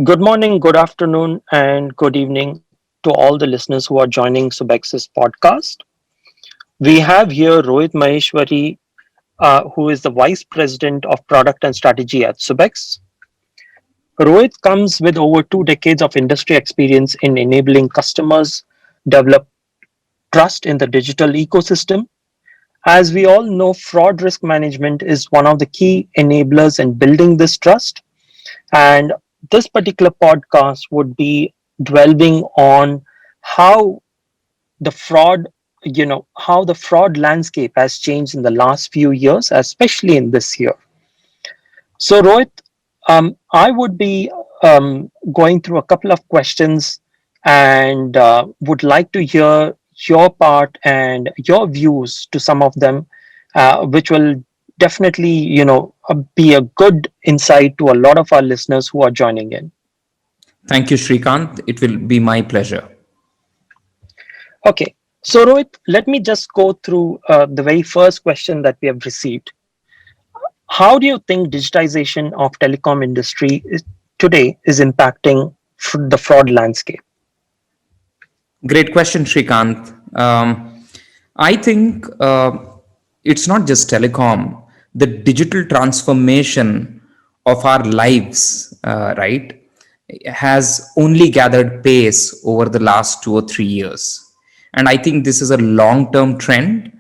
Good morning, good afternoon, and good evening to all the listeners who are joining Subex's podcast. We have here Rohit Maheshwari, who is the Vice President of Product and Strategy at Subex. Rohit comes with over 2 decades of industry experience in enabling customers develop trust in the digital ecosystem. As we all know, fraud risk management is one of the key enablers in building this trust. And this particular podcast would be dwelling on how the fraud, how the fraud landscape has changed in the last few years, especially in this year. So, Rohit, I would be going through a couple of questions and would like to hear your part and your views to some of them, which will definitely, be a good insight to a lot of our listeners who are joining in. Thank you, Shrikant. It will be my pleasure. Okay, so Rohit, let me just go through the very first question that we have received. How do you think digitization of telecom today is impacting the fraud landscape? Great question, Shrikant. I think it's not just telecom, the digital transformation of our lives, right, has only gathered pace over the last 2 or 3 years. And I think this is a long term trend.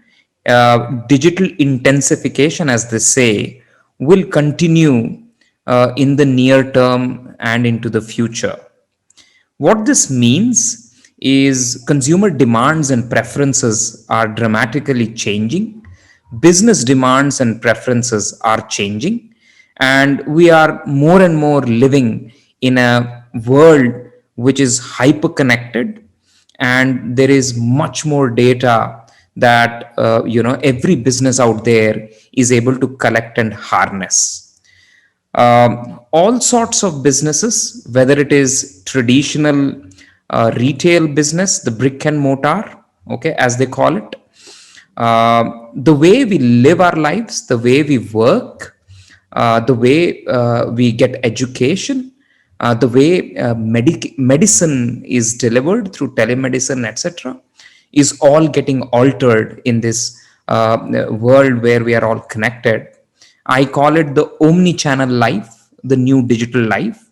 Digital intensification, as they say, will continue in the near term and into the future. What this means is consumer demands and preferences are dramatically changing, business demands and preferences are changing, and we are more and more living in a world which is hyper connected, and there is much more data that every business out there is able to collect and harness. All sorts of businesses, whether it is traditional retail business, the brick and mortar, okay, as they call it, the way we live our lives, the way we work, the way we get education, the way medicine is delivered through telemedicine, etc., is all getting altered in this world where we are all connected. I call it the omni-channel life, the new digital life.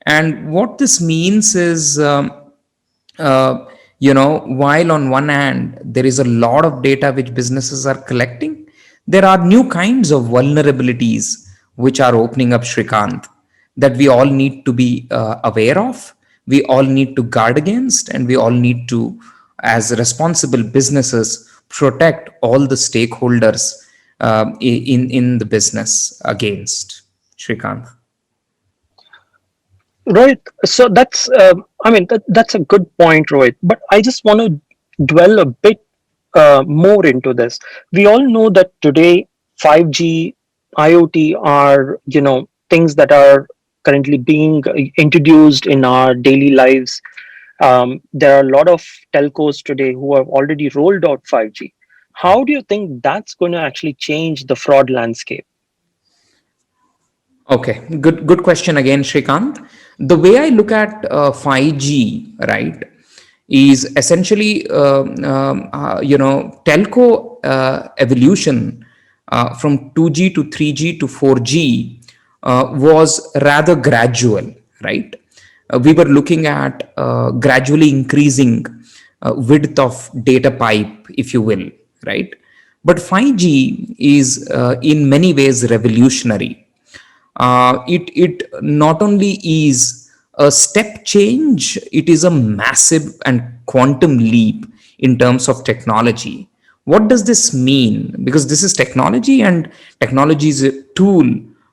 And what this means is, while on one hand, there is a lot of data which businesses are collecting, there are new kinds of vulnerabilities which are opening up, Shrikant, that we all need to be aware of, we all need to guard against, and we all need to, as responsible businesses, protect all the stakeholders in the business against, Shrikant. Rohit, so that's a good point, Rohit. But I just want to dwell a bit more into this. We all know that today 5G, IoT are things that are currently being introduced in our daily lives. There are a lot of telcos today who have already rolled out 5G. How do you think that's going to actually change the fraud landscape? Okay, good question again, Shrikant. The way I look at 5G, right, is essentially telco evolution from 2G to 3G to 4G was rather gradual, right? We were looking at gradually increasing width of data pipe, if you will, right? But 5G is in many ways revolutionary. It not only is a step change, it is a massive and quantum leap in terms of technology. What does this mean? Because this is technology, and technology is a tool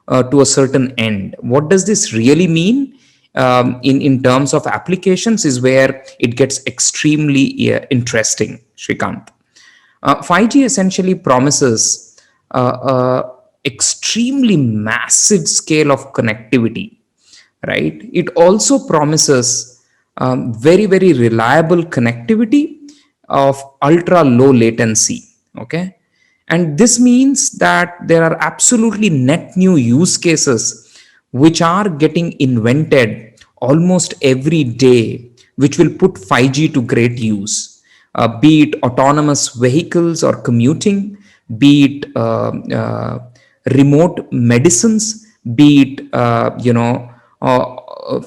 to a certain end. What does this really mean in terms of applications is where it gets extremely interesting, Shrikant. 5G essentially promises extremely massive scale of connectivity, right? It also promises very, very reliable connectivity of ultra low latency, okay? And this means that there are absolutely net new use cases which are getting invented almost every day, which will put 5G to great use, be it autonomous vehicles or commuting, be it remote medicines, be it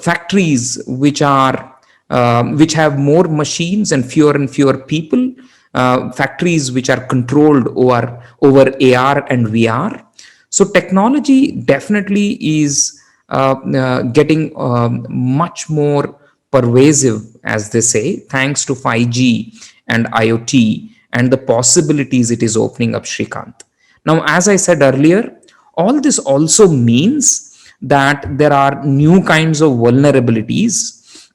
factories which have more machines and fewer people, factories which are controlled over AR and VR. So technology definitely is getting much more pervasive, as they say, thanks to 5G and IoT and the possibilities it is opening up, Shrikant. Now, as I said earlier, all this also means that there are new kinds of vulnerabilities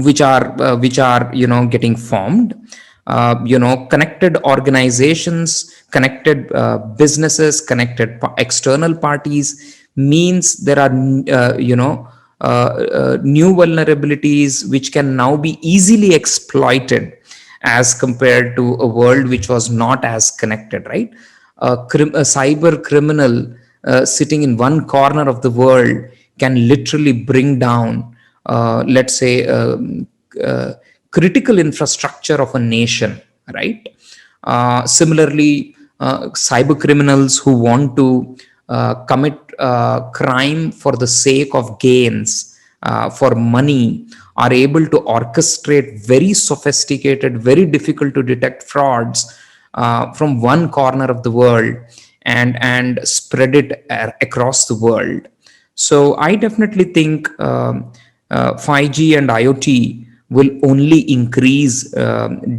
which are getting formed. Connected organizations, connected businesses, connected external parties means there are new vulnerabilities which can now be easily exploited as compared to a world which was not as connected, right? A cyber criminal sitting in one corner of the world can literally bring down, let's say, critical infrastructure of a nation, right? Similarly, cyber criminals who want to commit crime for the sake of gains, for money, are able to orchestrate very sophisticated, very difficult to detect frauds from one corner of the world and spread it across the world. So I definitely think 5G and IoT will only increase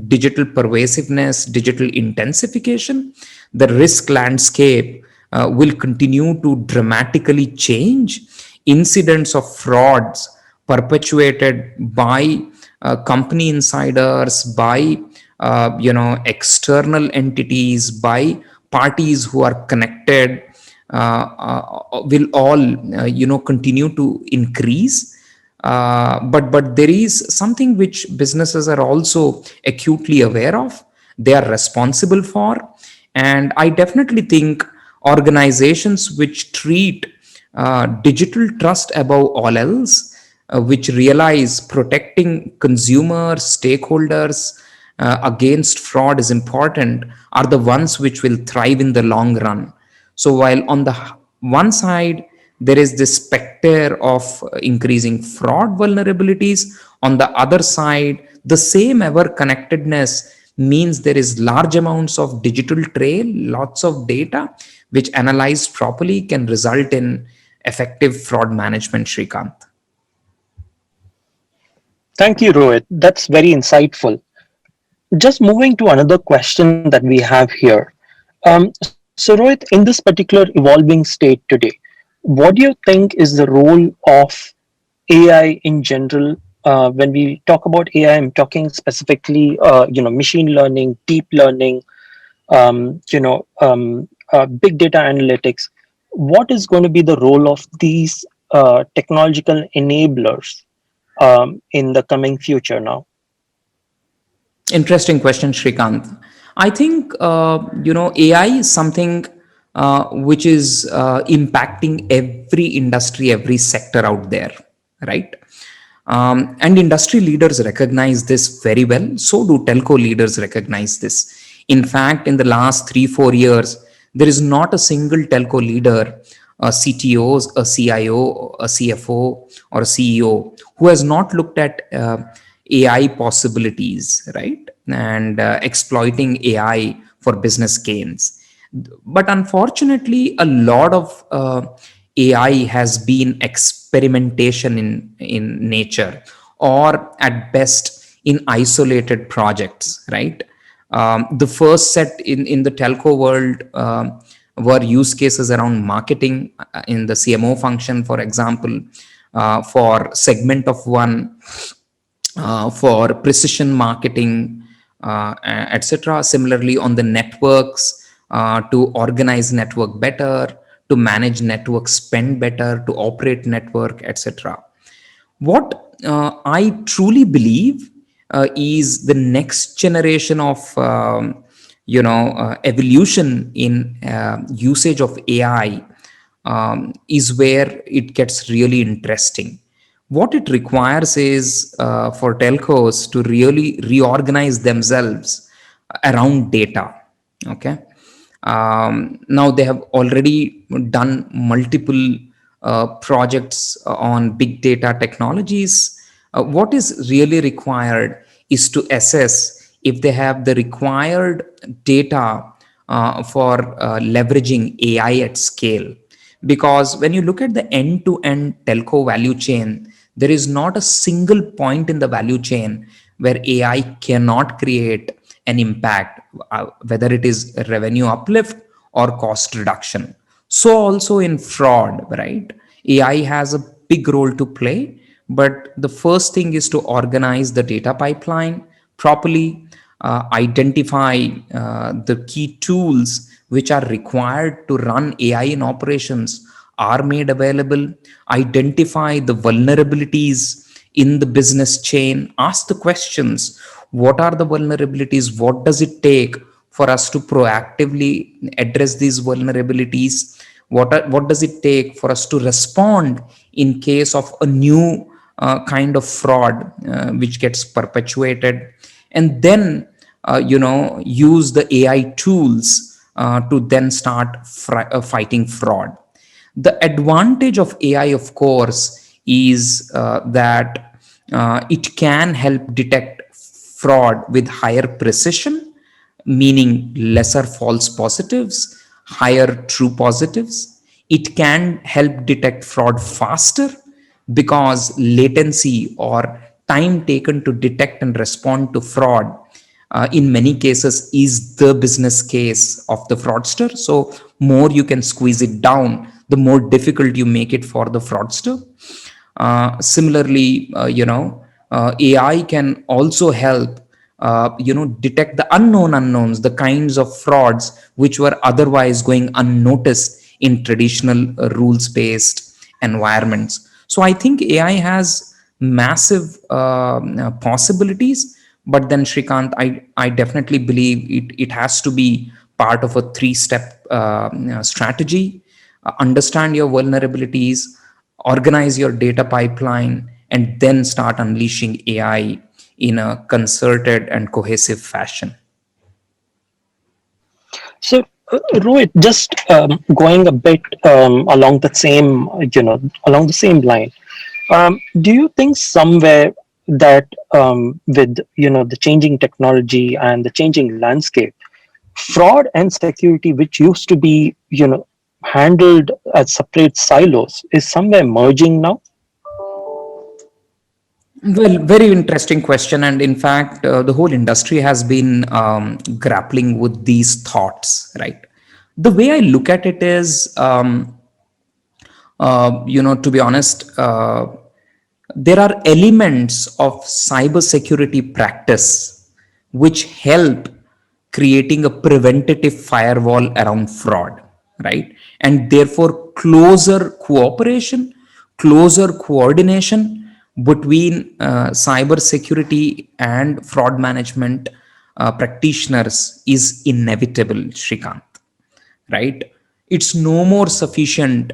digital pervasiveness, digital intensification. The risk landscape will continue to dramatically change. Incidents of frauds perpetuated by company insiders, by external entities, by parties who are connected, will all continue to increase. But there is something which businesses are also acutely aware of, they are responsible for. And I definitely think organizations which treat digital trust above all else, which realize protecting consumers, stakeholders against fraud is important, are the ones which will thrive in the long run. So while on the one side there is this specter of increasing fraud vulnerabilities, on the other side the same ever connectedness means there is large amounts of digital trail, lots of data which analyzed properly can result in effective fraud management, Shrikant. Thank you, Rohit. That's very insightful. Just moving to another question that we have here. So, Rohit, in this particular evolving state today, what do you think is the role of AI in general? When we talk about AI, I'm talking specifically, machine learning, deep learning, big data analytics. What is going to be the role of these technological enablers in the coming future now? Interesting question, Shrikant. I think AI is something which is impacting every industry, every sector out there, right? And industry leaders recognize this very well. So do telco leaders recognize this. In fact, in the last 3-4 years, there is not a single telco leader, a CTO, a CIO, a CFO, or a CEO who has not looked at AI possibilities, right? And exploiting AI for business gains. But unfortunately, a lot of AI has been experimentation in nature, or at best in isolated projects, right? The first set in the telco world were use cases around marketing in the CMO function, for example, for segment of one, for precision marketing, etc. Similarly, on the networks, to organize network better, to manage network spend better, to operate network, etc. What I truly believe is the next generation of evolution in usage of AI is where it gets really interesting. What it requires is for telcos to really reorganize themselves around data. Okay. Now they have already done multiple projects on big data technologies. What is really required is to assess if they have the required data for leveraging AI at scale. Because when you look at the end to end telco value chain, there is not a single point in the value chain where AI cannot create an impact, whether it is a revenue uplift or cost reduction. So, also in fraud, right? AI has a big role to play, but the first thing is to organize the data pipeline properly, identify the key tools which are required to run AI in operations are made available, identify the vulnerabilities in the business chain, ask the questions: what are the vulnerabilities? What does it take for us to proactively address these vulnerabilities? What does it take for us to respond in case of a new kind of fraud which gets perpetuated? And then use the AI tools to then start fighting fraud. The advantage of AI, of course, is that it can help detect fraud with higher precision, meaning lesser false positives, higher true positives. It can help detect fraud faster because latency or time taken to detect and respond to fraud in many cases is the business case of the fraudster. So more you can squeeze it down, the more difficult you make it for the fraudster. Similarly, AI can also help detect the unknown unknowns, the kinds of frauds which were otherwise going unnoticed in traditional rules based environments. So I think AI has massive possibilities, but then Shrikant, I definitely believe it has to be part of a three-step strategy. Understand your vulnerabilities, organize your data pipeline, and then start unleashing AI in a concerted and cohesive fashion. So, Rohit, just going a bit along the same, along the same line, do you think somewhere that with the changing technology and the changing landscape, fraud and security, which used to be handled as separate silos, is somewhere merging now? Well, very interesting question. And in fact, the whole industry has been grappling with these thoughts, right? The way I look at it is, to be honest, there are elements of cybersecurity practice which help creating a preventative firewall around fraud, right? And therefore, closer cooperation, closer coordination between cybersecurity and fraud management practitioners is inevitable, Shrikant, right? It's no more sufficient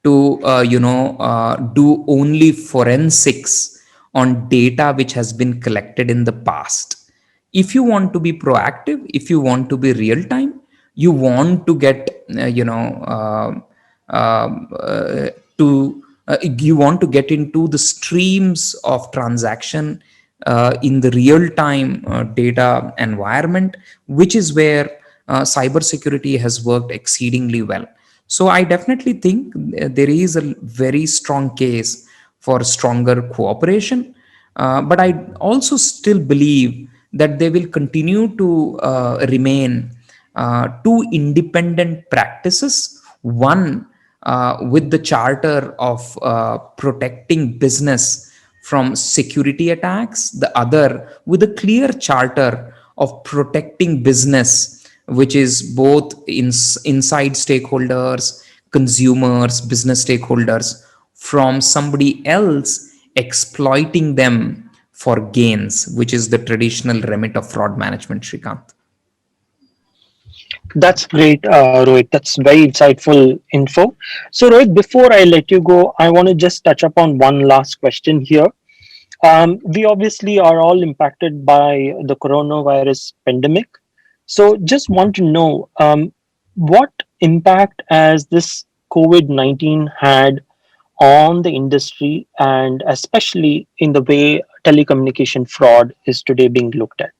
to do only forensics on data which has been collected in the past. If you want to be proactive, if you want to be real time, you want to get to you want to get into the streams of transaction in the real time data environment, which is where cybersecurity has worked exceedingly well. So I definitely think there is a very strong case for stronger cooperation, but I also still believe that they will continue to remain two independent practices. One with the charter of protecting business from security attacks, the other with a clear charter of protecting business, which is both inside stakeholders, consumers, business stakeholders, from somebody else exploiting them for gains, which is the traditional remit of fraud management, Shrikant. That's great, Rohit. That's very insightful info. So, Rohit, before I let you go, I want to just touch upon one last question here. We obviously are all impacted by the coronavirus pandemic. So, just want to know what impact has this COVID-19 had on the industry and especially in the way telecommunication fraud is today being looked at?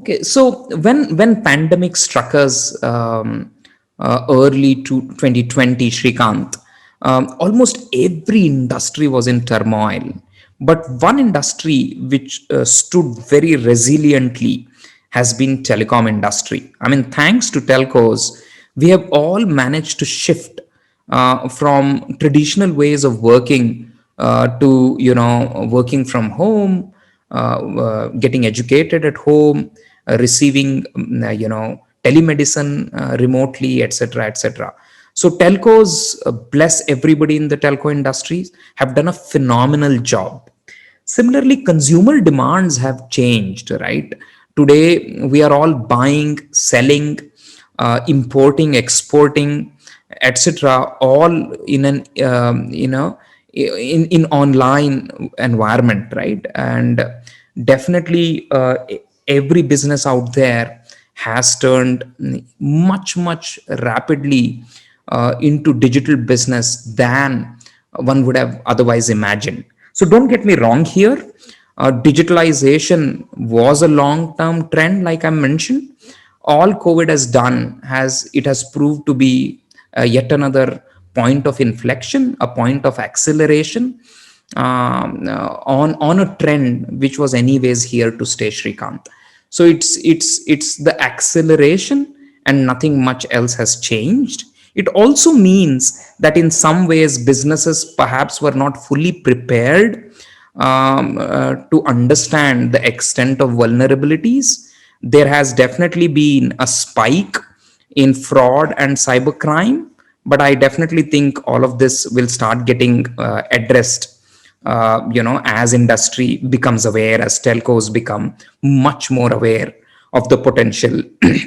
Okay, so when pandemic struck us early to 2020, Shrikant, almost every industry was in turmoil. But one industry which stood very resiliently has been telecom industry. I mean, thanks to telcos, we have all managed to shift from traditional ways of working to working from home, getting educated at home, receiving telemedicine remotely, etc., etc. So telcos, bless everybody in the telco industries, have done a phenomenal job. Similarly, consumer demands have changed, right? Today, we are all buying, selling, importing, exporting, etc., all in an in online environment, right? And definitely, every business out there has turned much rapidly into digital business than one would have otherwise imagined. So don't get me wrong here. Digitalization was a long-term trend, like I mentioned. All COVID has done has it has proved to be yet another point of inflection, a point of acceleration on a trend which was anyways here to stay, Shrikant. So it's the acceleration and nothing much else has changed. It also means that in some ways businesses perhaps were not fully prepared to understand the extent of vulnerabilities. There has definitely been a spike in fraud and cybercrime, but I definitely think all of this will start getting addressed as industry becomes aware, as telcos become much more aware of the potential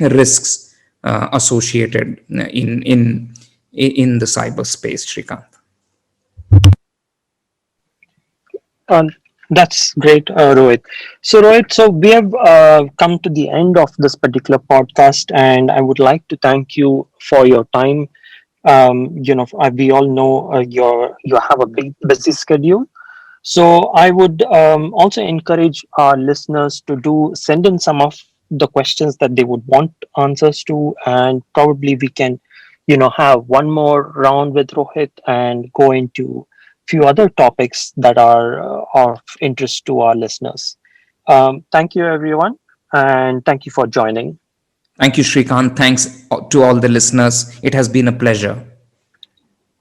risks associated in the cyberspace, Shrikant. Um, that's great, Rohit. So, Rohit, so we have come to the end of this particular podcast, and I would like to thank you for your time. We all know you have a big busy schedule. So, I would also encourage our listeners to do send in some of the questions that they would want answers to, and probably we can, have one more round with Rohit and go into few other topics that are of interest to our listeners. Thank you, everyone, and thank you for joining. Thank you, Shrikant. Thanks to all the listeners. It has been a pleasure.